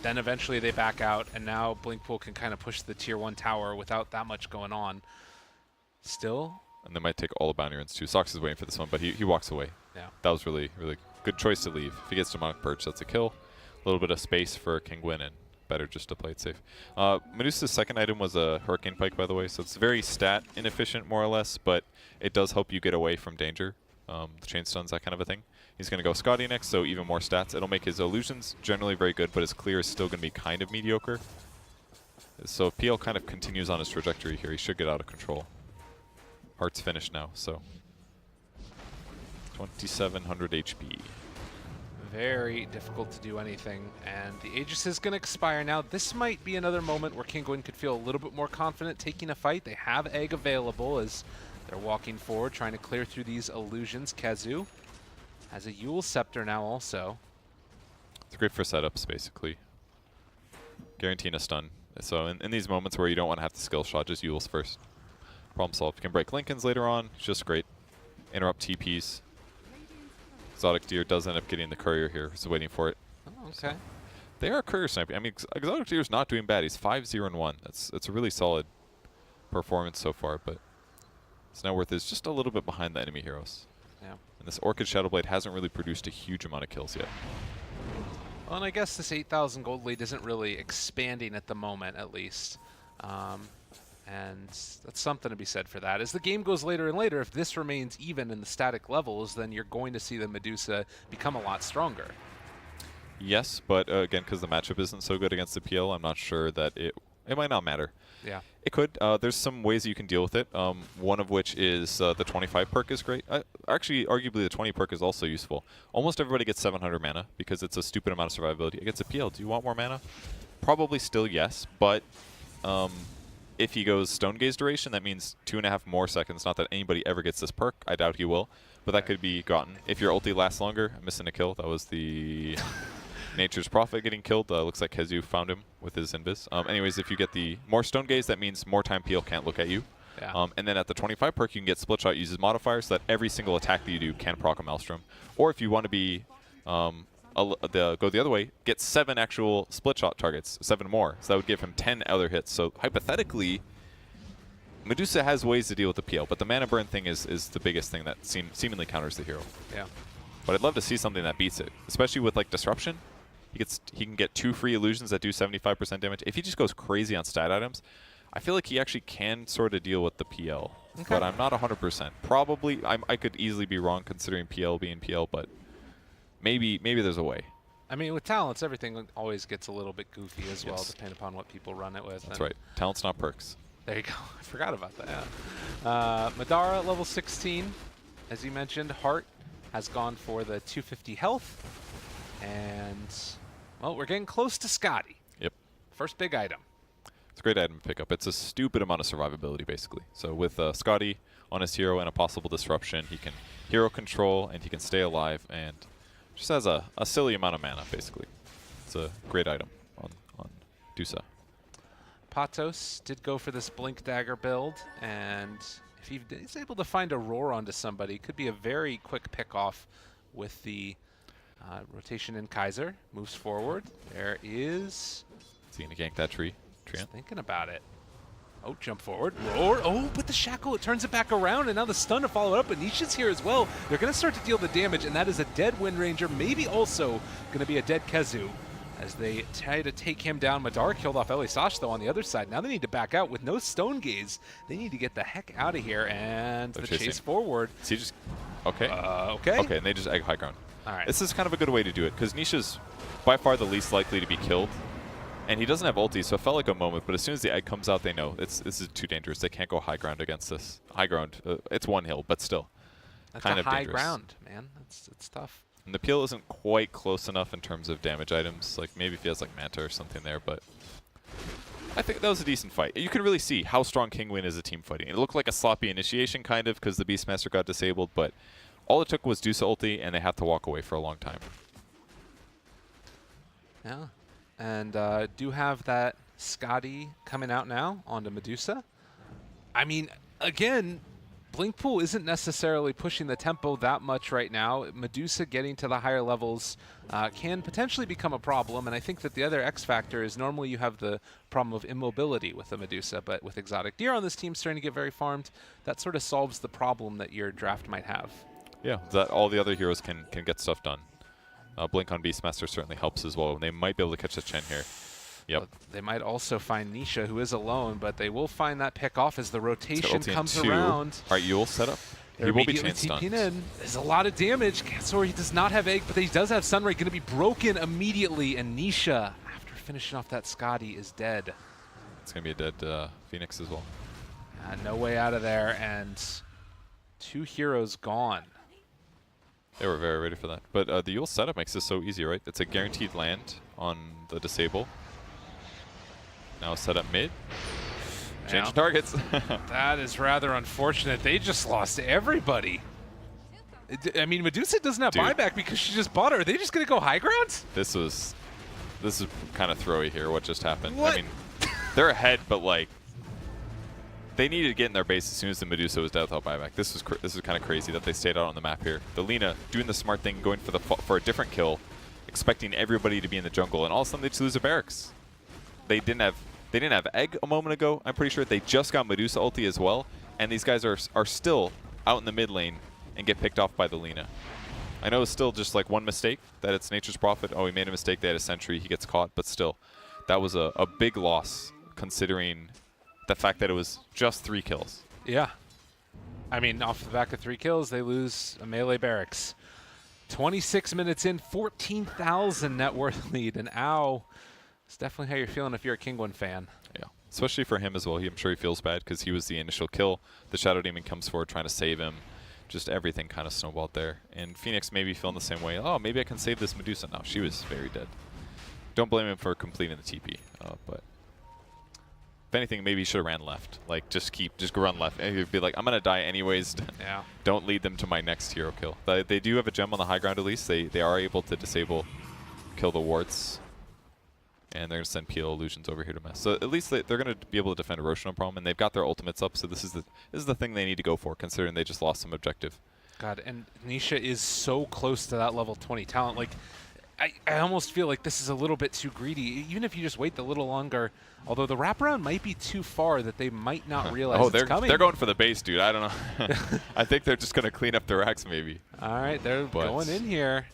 then eventually they back out, and now BlinkPool can kind of push the tier 1 tower without that much going on. Still? And they might take all the bounty runs too. Sox is waiting for this one, but he walks away. Yeah. That was really, really good choice to leave. If he gets Demonic Purge, that's a kill. A little bit of space for Kinguin, and better just to play it safe. Medusa's second item was a Hurricane Pike, by the way, so it's very stat inefficient, more or less, but it does help you get away from danger. The chain stuns, that kind of a thing. He's going to go Scotty next, so even more stats. It'll make his illusions generally very good, but his clear is still going to be kind of mediocre. So if PL kind of continues on his trajectory here, he should get out of control. Heart's finished now, so 2700 HP. Very difficult to do anything, and the Aegis is going to expire now. This might be another moment where Kinguin could feel a little bit more confident taking a fight. They have Egg available as they're walking forward, trying to clear through these illusions. Kezu has a Yule Scepter now also. It's great for setups, basically. Guaranteeing a stun. So in these moments where you don't want to have to skill shot, just Yules first. Problem solved. You can break Lincolns later on. It's just great. Interrupt TPs. Exotic Deer does end up getting the courier here. He's waiting for it. Oh, okay. So they are courier sniping. I mean, Exotic Deer's not doing bad. He's 5-0-1. That's a really solid performance so far, but his net worth is just a little bit behind the enemy heroes. Yeah. And this Orchid Shadowblade hasn't really produced a huge amount of kills yet. Well, and I guess this 8,000 gold lead isn't really expanding at the moment, at least. And that's something to be said for that. As the game goes later and later, if this remains even in the static levels, then you're going to see the Medusa become a lot stronger. Yes, but again, because the matchup isn't so good against the PL, I'm not sure that it might not matter. Yeah. It could. There's some ways you can deal with it. One of which is the 25 perk is great. Actually, arguably the 20 perk is also useful. Almost everybody gets 700 mana because it's a stupid amount of survivability. Against a PL, do you want more mana? Probably still yes, but if he goes Stone Gaze duration, that means 2.5 more seconds. Not that anybody ever gets this perk. I doubt he will, but that could be gotten. If your ulti lasts longer, I'm missing a kill. That was the Nature's Prophet getting killed. Looks like Kezu found him with his invis. Anyways, if you get the more Stone Gaze, that means more time PL can't look at you. Yeah. And then at the 25 perk, you can get Split Shot, uses modifiers so that every single attack that you do can proc a Maelstrom. Or if you want to be go the other way, get 7 actual Split Shot targets, 7 more. So that would give him 10 other hits. So hypothetically, Medusa has ways to deal with the PL, but the mana burn thing is the biggest thing that seemingly counters the hero. Yeah. But I'd love to see something that beats it, especially with like Disruption. He can get 2 free illusions that do 75% damage. If he just goes crazy on stat items, I feel like he actually can sort of deal with the PL. Okay. But I'm not 100%. Probably, I could easily be wrong considering PL being PL, but maybe there's a way. I mean, with talents, everything always gets a little bit goofy as well, depending upon what people run it with. That's right. Talents, not perks. There you go. I forgot about that. Yeah. Madara, level 16. As you mentioned, Heart has gone for the 250 health. And, well, we're getting close to Scotty. Yep. First big item. It's a great item to pick up. It's a stupid amount of survivability, basically. So with Scotty on his hero and a possible disruption, he can hero control and he can stay alive and just has a silly amount of mana, basically. It's a great item on Dusa. Patos did go for this Blink Dagger build, and if he's able to find a roar onto somebody, it could be a very quick pick-off with the rotation in Kaiser. Moves forward. There is... Is he going to gank that tree? Just thinking about it. Oh, jump forward, roar. Oh, but the shackle, it turns it back around, and now the stun to follow it up. But Nisha's here as well. They're going to start to deal the damage, and that is a dead Wind Ranger, maybe also going to be a dead Kezu as they try to take him down. Madara killed off Elisash, though, on the other side. Now they need to back out with no Stone Gaze. They need to get the heck out of here, and the chase forward. So you just, okay. Okay. Okay, and they just egg high ground. All right. This is kind of a good way to do it, because Nisha's by far the least likely to be killed. And he doesn't have ulti, so it felt like a moment, but as soon as the egg comes out, they know this is too dangerous. They can't go high ground against this. High ground, it's one hill, but still That's kind a of high dangerous. ground, man. It's tough. And the peel isn't quite close enough in terms of damage items. Like maybe if he has like Manta or something there, but I think that was a decent fight. You can really see how strong Kinguin is a team fighting. It looked like a sloppy initiation kind of because the Beastmaster got disabled, but all it took was Deuce ulti and they had to walk away for a long time. Yeah. And do have that Scotty coming out now onto Medusa. I mean, again, BlinkPool isn't necessarily pushing the tempo that much right now. Medusa getting to the higher levels can potentially become a problem, and I think that the other X factor is normally you have the problem of immobility with the Medusa, but with Exotic Deer on this team starting to get very farmed, that sort of solves the problem that your draft might have. Yeah, that all the other heroes can get stuff done. Blink on Beastmaster certainly helps as well. They might be able to catch the Chen here. Yep. Well, they might also find Nisha, who is alone, but they will find that pick off as the rotation comes around. All right, Yule set up. He will be chain stunned. In. There's a lot of damage. Sorry, he does not have egg, but he does have Sunray. Going to be broken immediately, and Nisha, after finishing off that Scotty, is dead. It's going to be a dead Phoenix as well. No way out of there, and 2 heroes gone. They were very ready for that. But the Yule setup makes this so easy, right? It's a guaranteed land on the disable. Now set up mid. Changing targets. That is rather unfortunate. They just lost everybody. I mean, Medusa doesn't have buyback because she just bought her. Are they just going to go high ground? This is kind of throwy here, what just happened. What? I mean, they're ahead, but like, they needed to get in their base as soon as the Medusa was dead without buyback. This is kind of crazy that they stayed out on the map here. The Lina doing the smart thing, going for a different kill, expecting everybody to be in the jungle, and all of a sudden they just lose their barracks. They didn't have egg a moment ago. I'm pretty sure they just got Medusa ulti as well, and these guys are still out in the mid lane and get picked off by the Lina. I know it's still just like one mistake, that it's Nature's Prophet. Oh, he made a mistake. They had a sentry. He gets caught, but still, that was a big loss considering the fact that it was just 3 kills. Yeah. I mean, off the back of 3 kills, they lose a melee barracks. 26 minutes in, 14,000 net worth lead, and ow. It's definitely how you're feeling if you're a Kinguin fan. Yeah, especially for him as well. I'm sure he feels bad because he was the initial kill. The Shadow Demon comes forward trying to save him. Just everything kind of snowballed there. And Phoenix maybe feeling the same way. Oh, maybe I can save this Medusa now. She was very dead. Don't blame him for completing the TP, but if anything, maybe he should have ran left. Like, just run left. And he'd be like, I'm going to die anyways. Yeah. Don't lead them to my next hero kill. They do have a gem on the high ground at least. They are able to disable, kill the wards. And they're going to send PL Illusions over here to mess. So at least they're going to be able to defend Erosion no problem. And they've got their ultimates up, so this is the thing they need to go for, considering they just lost some objective. God, and Nisha is so close to that level 20 talent. Like, I almost feel like this is a little bit too greedy. Even if you just wait a little longer, although the wraparound might be too far that they might not realize it's coming. They're going for the base, dude. I don't know. I think they're just going to clean up their racks, maybe. All right, they're going in here.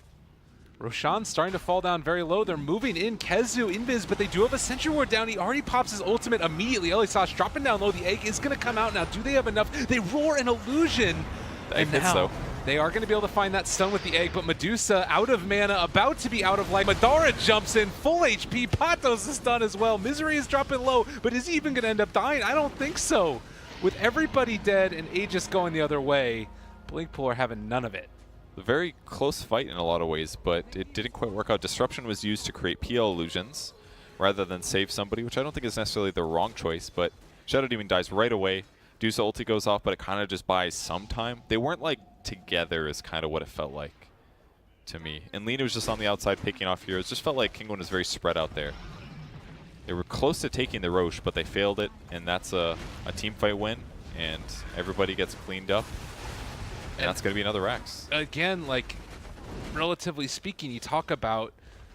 Roshan's starting to fall down very low. They're moving in. Kezu, Invis, but they do have a Sentry Ward down. He already pops his ultimate immediately. Elisash dropping down low. The egg is going to come out now. Do they have enough? They roar an illusion. The egg hits, though. They are going to be able to find that stun with the egg, but Medusa out of mana, about to be out of life. Madara jumps in, full HP. Patos is done as well. Misery is dropping low, but is he even going to end up dying? I don't think so. With everybody dead and Aegis going the other way, BlinkPool are having none of it. A very close fight in a lot of ways, but it didn't quite work out. Disruption was used to create PL illusions rather than save somebody, which I don't think is necessarily the wrong choice, but Shadow Demon dies right away. Deuce ulti goes off, but it kind of just buys some time. They weren't like together is kind of what it felt like to me. And Lina was just on the outside picking off heroes. Just felt like Kinguin was very spread out there. They were close to taking the Roche, but they failed it, and that's a team fight win, and everybody gets cleaned up. And that's going to be another Rax. Again, like, relatively speaking, you talk about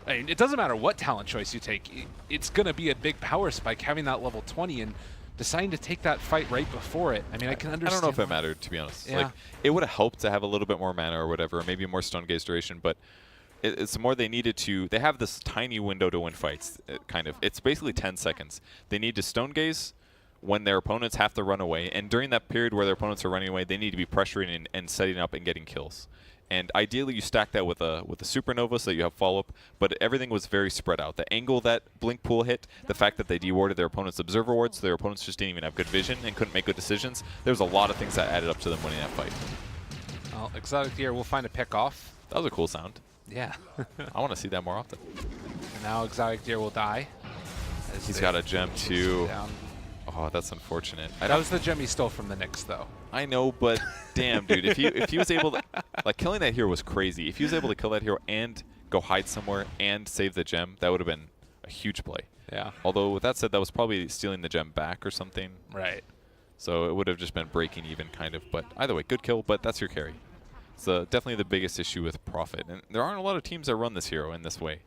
I mean, it doesn't matter what talent choice you take. It's going to be a big power spike having that level 20 and deciding to take that fight right before it. I mean, I can understand. I don't know if it mattered, to be honest. Yeah. Like, it would have helped to have a little bit more mana or whatever, maybe more stun gaze duration, but it's more they needed to. They have this tiny window to win fights, kind of. It's basically 10 seconds. They need to stone gaze when their opponents have to run away, and during that period where their opponents are running away, they need to be pressuring and setting up and getting kills. And ideally, you stack that with a supernova so that you have follow-up, but everything was very spread out. The angle that BlinkPool hit, the fact that they dewarded their opponent's observer ward, so their opponents just didn't even have good vision and couldn't make good decisions. There was a lot of things that added up to them winning that fight. Well, Exotic Deer will find a pick off. That was a cool sound. Yeah. I want to see that more often. And now Exotic Deer will die. He's got a gem too. Down. Oh, that's unfortunate. That was the gem he stole from the Knicks, though. I know, but damn, dude, if he was able to, like, killing that hero was crazy. If he was able to kill that hero and go hide somewhere and save the gem, that would have been a huge play. Yeah. Although with that said, that was probably stealing the gem back or something. Right. So it would have just been breaking even, kind of. But either way, good kill. But that's your carry. It's definitely the biggest issue with Prophet, and there aren't a lot of teams that run this hero in this way.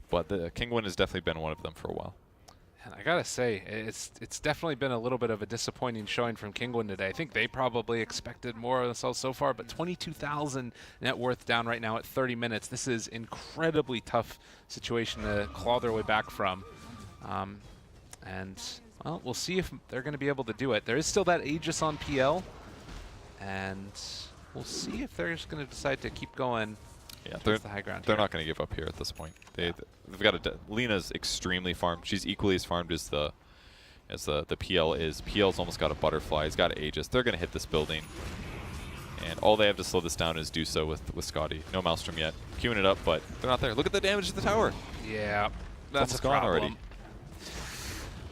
But the Kinguin has definitely been one of them for a while. And I gotta say, it's definitely been a little bit of a disappointing showing from Kinguin today. I think they probably expected more of themselves so far, but 22,000 net worth down right now at 30 minutes. This is incredibly tough situation to claw their way back from. And, well, we'll see if they're going to be able to do it. There is still that Aegis on PL, and we'll see if they're just going to decide to keep going. Yeah, the high ground they're here. not going to give up here at this point. They've got Lena's extremely farmed. She's equally as farmed as the PL is. PL's almost got a butterfly. He's got Aegis. They're going to hit this building, and all they have to slow this down is do so with Scotty. No Maelstrom yet. Queuing it up, but they're not there. Look at the damage to the tower. Yeah, that's a gone problem. already.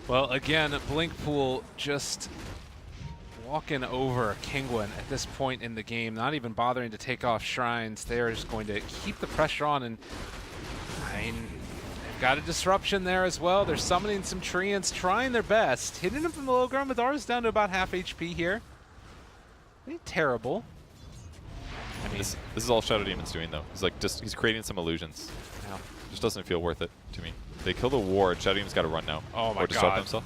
Well, again, BlinkPool just walking over Kinguin at this point in the game, not even bothering to take off shrines. They are just going to keep the pressure on, and I mean, they've got a disruption there as well. They're summoning some treants, trying their best. Hitting him from the low ground. Madara's down to about half HP here. Ain't terrible. I mean, This is all Shadow Demon's doing, though. He's creating some illusions. yeah. Just doesn't feel worth it to me. They kill the ward. Shadow Demon's got to run now. Oh my or disrupt God. himself.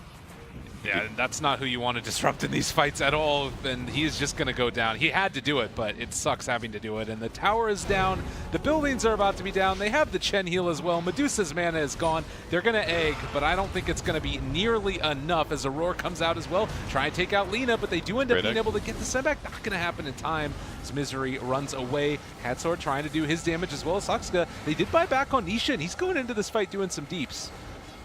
Yeah, that's not who you want to disrupt in these fights at all, and he's just going to go down. He had to do it, but it sucks having to do it. And the tower is down. The buildings are about to be down. They have the Chen heal as well. Medusa's mana is gone. They're going to egg, but I don't think it's going to be nearly enough as Aurora comes out as well. Try and take out Lena, but they do end up being able to get the send back. Not going to happen in time as Misery runs away. Hatsword trying to do his damage as well as Huxka. They did buy back on Nisha, and he's going into this fight doing some deeps.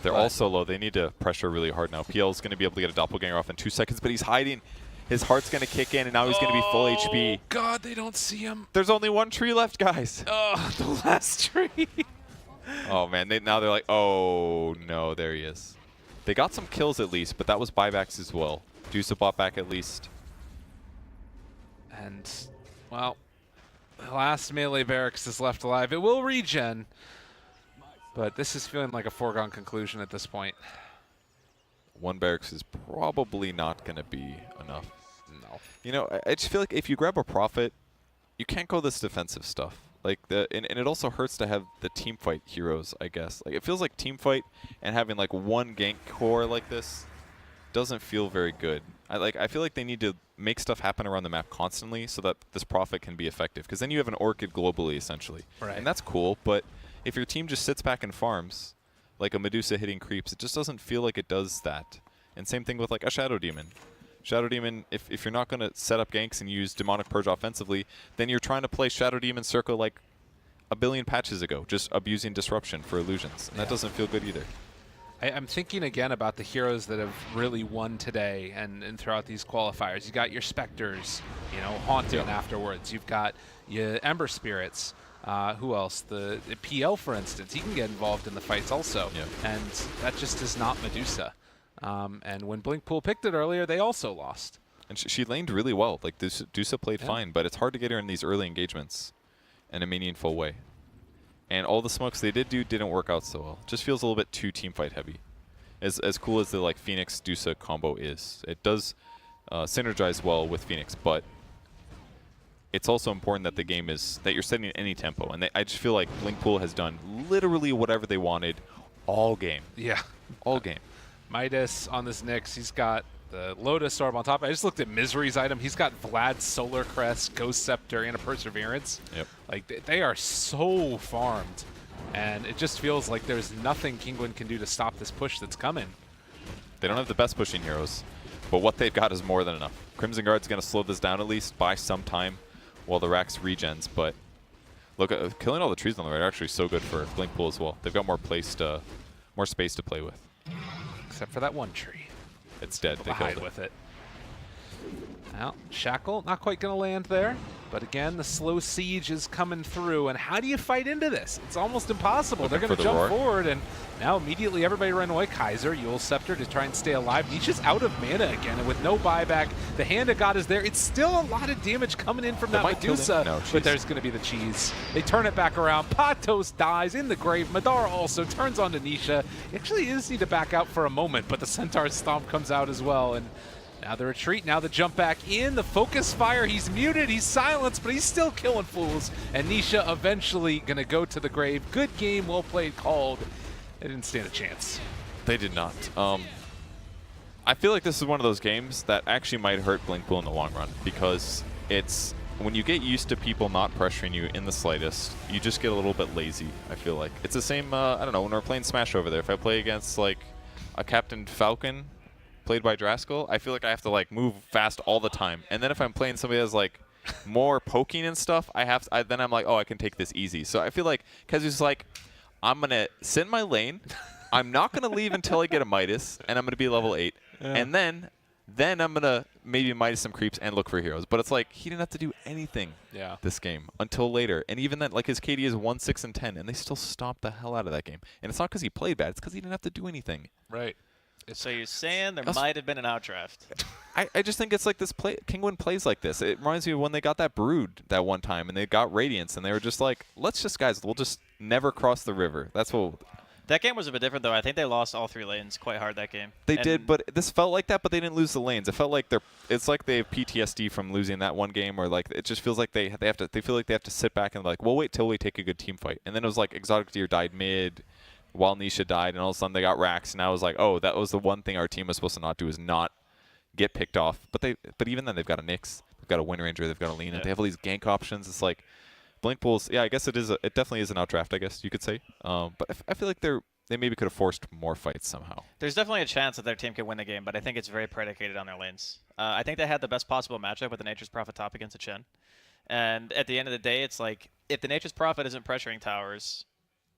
They're also low. They need to pressure really hard now. PL's going to be able to get a doppelganger off in 2 seconds, but he's hiding. His heart's going to kick in, and now he's going to be full HP. God, they don't see him. There's only one tree left, guys. Oh, the last tree. Oh, man. Now they're like, oh, no, there he is. They got some kills at least, but that was buybacks as well. Dusa bought back at least. And, well, the last melee barracks is left alive. It will regen. But this is feeling like a foregone conclusion at this point. One barracks is probably not going to be enough. No. You know, I just feel like if you grab a Prophet, you can't go this defensive stuff. Like and it also hurts to have the team fight heroes, I guess. Like it feels like team fight and having like one gank core like this doesn't feel very good. I feel like they need to make stuff happen around the map constantly so that this Prophet can be effective. Because then you have an Orchid globally, essentially. Right. And that's cool, but if your team just sits back and farms, like a Medusa hitting creeps, it just doesn't feel like it does that. And same thing with like a Shadow Demon. Shadow Demon, if you're not going to set up ganks and use Demonic Purge offensively, then you're trying to play Shadow Demon Circle like a billion patches ago, just abusing disruption for illusions. And that doesn't feel good either. I'm thinking again about the heroes that have really won today and throughout these qualifiers. You got your Spectres, you know, haunting afterwards. You've got your Ember Spirits. Who else? The PL, for instance, he can get involved in the fights also. Yeah. And that just is not Medusa. And when BlinkPool picked it earlier, they also lost. And she laned really well. Like Dusa played fine, but it's hard to get her in these early engagements in a meaningful way. And all the smokes they did do didn't work out so well. Just feels a little bit too teamfight heavy. As cool as the like Phoenix Dusa combo is, it does synergize well with Phoenix, but it's also important that the game is that you're setting any tempo. And I just feel like BlinkPool has done literally whatever they wanted all game. Yeah. All game. Midas on this Nyx, he's got the Lotus Orb on top. I just looked at Misery's item. He's got Vlad's Solar Crest, Ghost Scepter, and a Perseverance. Yep. Like, they are so farmed. And it just feels like there's nothing Kinguin can do to stop this push that's coming. They don't have the best pushing heroes, but what they've got is more than enough. Crimson Guard's going to slow this down at least by some time while the Rax regens, but look, killing all the trees on the right are actually so good for BlinkPool as well. They've got more space to play with. Except for that one tree. It's dead. They Hide killed it. with it. Well, Shackle, not quite going to land there. But again, the slow siege is coming through. And how do you fight into this? It's almost impossible. Looking They're going to for the jump roar. forward, and now immediately everybody run away. Kaiser, Yule Scepter to try and stay alive. Nietzsche's out of mana again, and with no buyback, the Hand of God is there. It's still a lot of damage coming in from They that might kill Medusa, them. No, but jeez. there's going to be the cheese. They turn it back around. Patos dies in the grave. Madara also turns on to Nisha. He actually does need to back out for a moment, but the Centaur's Stomp comes out as well, and now the retreat, now the jump back in, the focus fire, he's muted, he's silenced, but he's still killing fools. And Nisha eventually gonna go to the grave. Good game, well played, called. They didn't stand a chance. They did not. I feel like this is one of those games that actually might hurt BlinkPool in the long run, because it's when you get used to people not pressuring you in the slightest, you just get a little bit lazy, I feel like. It's the same, I don't know, when we're playing Smash over there. If I play against like a Captain Falcon played by Draskell, I feel like I have to like move fast all the time. And then if I'm playing somebody that's like more poking and stuff, then I'm like, oh, I can take this easy. So I feel like Kezu's like, I'm going to sit in my lane. I'm not going to leave until I get a Midas, and I'm going to be level 8. Yeah. And then I'm going to maybe Midas some creeps and look for heroes. But it's like, he didn't have to do anything this game until later. And even then, like, his KD is 1, 6, and 10, and they still stomped the hell out of that game. And it's not because he played bad. It's because he didn't have to do anything. Right. So you're saying there might have been an outdraft? I just think it's like this Kinguin plays like this. It reminds me of when they got that Brood that one time, and they got Radiance, and they were just like, we'll just never cross the river. That's what... That game was a bit different, though. I think they lost all 3 lanes quite hard that game. They did, but this felt like that, but they didn't lose the lanes. It felt like it's like they have PTSD from losing that one game, or like it just feels like they feel like they have to sit back and like, we'll wait till we take a good team fight. And then it was like Exotic Deer died mid, while Nisha died, and all of a sudden they got Rax, and I was like, oh, that was the one thing our team was supposed to not do, is not get picked off. But even then, they've got a Nyx, they've got a Wind Ranger, they've got a Lena, they have all these gank options. It's like BlinkPool's, yeah, I guess it definitely is an outdraft, I guess you could say. But I feel like they maybe could have forced more fights somehow. There's definitely a chance that their team could win the game, but I think it's very predicated on their lanes. I think they had the best possible matchup with the Nature's Prophet top against the Chen. And at the end of the day, it's like, if the Nature's Prophet isn't pressuring towers,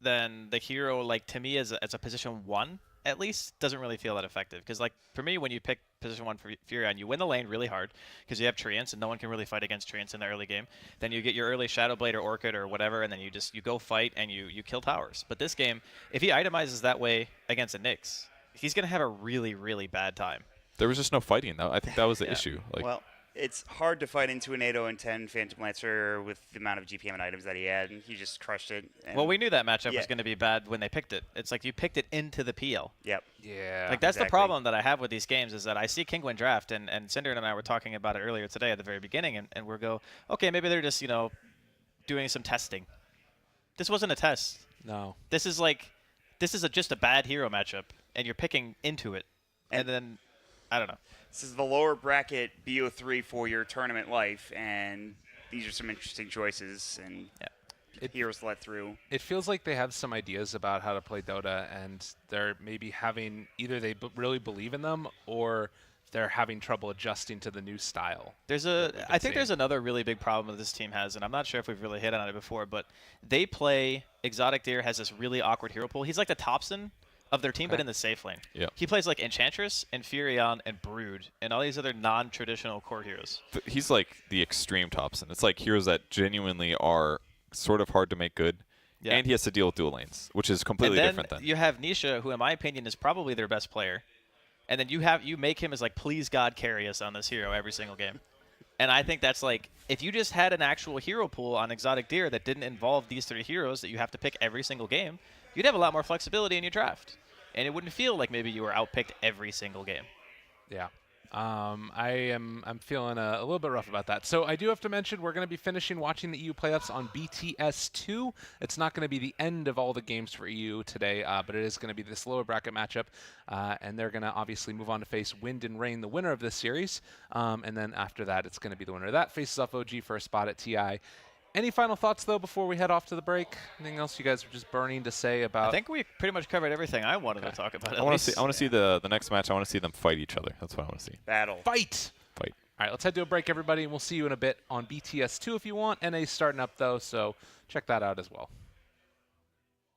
then the hero, like, to me, as a position 1, at least, doesn't really feel that effective. Because, like, for me, when you pick position 1 for Furion, you win the lane really hard because you have Treants, and no one can really fight against Treants in the early game. Then you get your early Shadow Blade or Orchid or whatever, and then you go fight and you kill towers. But this game, if he itemizes that way against a Nyx, he's going to have a really, really bad time. There was just no fighting, though. I think that was the issue. Like, Well, it's hard to fight into an 8-0-10 Phantom Lancer with the amount of GPM and items that he had, and he just crushed it. And Well, we knew that matchup was going to be bad when they picked it. It's like you picked it into the PL. Yep. Yeah. Like, that's the exactly. problem that I have with these games, is that I see Kinguin draft, and Cinder and I were talking about it earlier today at the very beginning, and we're okay, maybe they're just, doing some testing. This wasn't a test. No. This is just a bad hero matchup, and you're picking into it. And then, I don't know. This is the lower bracket BO3 for your tournament life, and these are some interesting choices, and heroes let through. It feels like they have some ideas about how to play Dota, and they're maybe having either they really believe in them, or they're having trouble adjusting to the new style. I think there's another really big problem that this team has, and I'm not sure if we've really hit on it before, but they play Exotic Deer has this really awkward hero pool. He's like the Thompson of their team, but in the safe lane. Yeah. He plays like Enchantress and Furion and Brood and all these other non-traditional core heroes. he's like the extreme Thompson. It's like heroes that genuinely are sort of hard to make good, and he has to deal with dual lanes, which is completely different then. You have Nisha, who in my opinion is probably their best player, and then you make him as like, please God carry us on this hero every single game. And I think that's like, if you just had an actual hero pool on Exotic Deer that didn't involve these 3 heroes that you have to pick every single game, you'd have a lot more flexibility in your draft. And it wouldn't feel like maybe you were outpicked every single game. Yeah. I'm feeling a little bit rough about that. So I do have to mention we're going to be finishing watching the EU playoffs on BTS2. It's not going to be the end of all the games for EU today, but it is going to be this lower bracket matchup, and they're going to obviously move on to face Wind and Rain, the winner of this series, and then after that, it's going to be the winner of that faces off OG for a spot at TI. Any final thoughts, though, before we head off to the break? Anything else you guys are just burning to say about? I think we pretty much covered everything I wanted to talk about. I want to see the next match. I want to see them fight each other. That's what I want to see. Battle. Fight! Fight. All right, let's head to a break, everybody, and we'll see you in a bit on BTS2 if you want. NA's starting up, though, so check that out as well.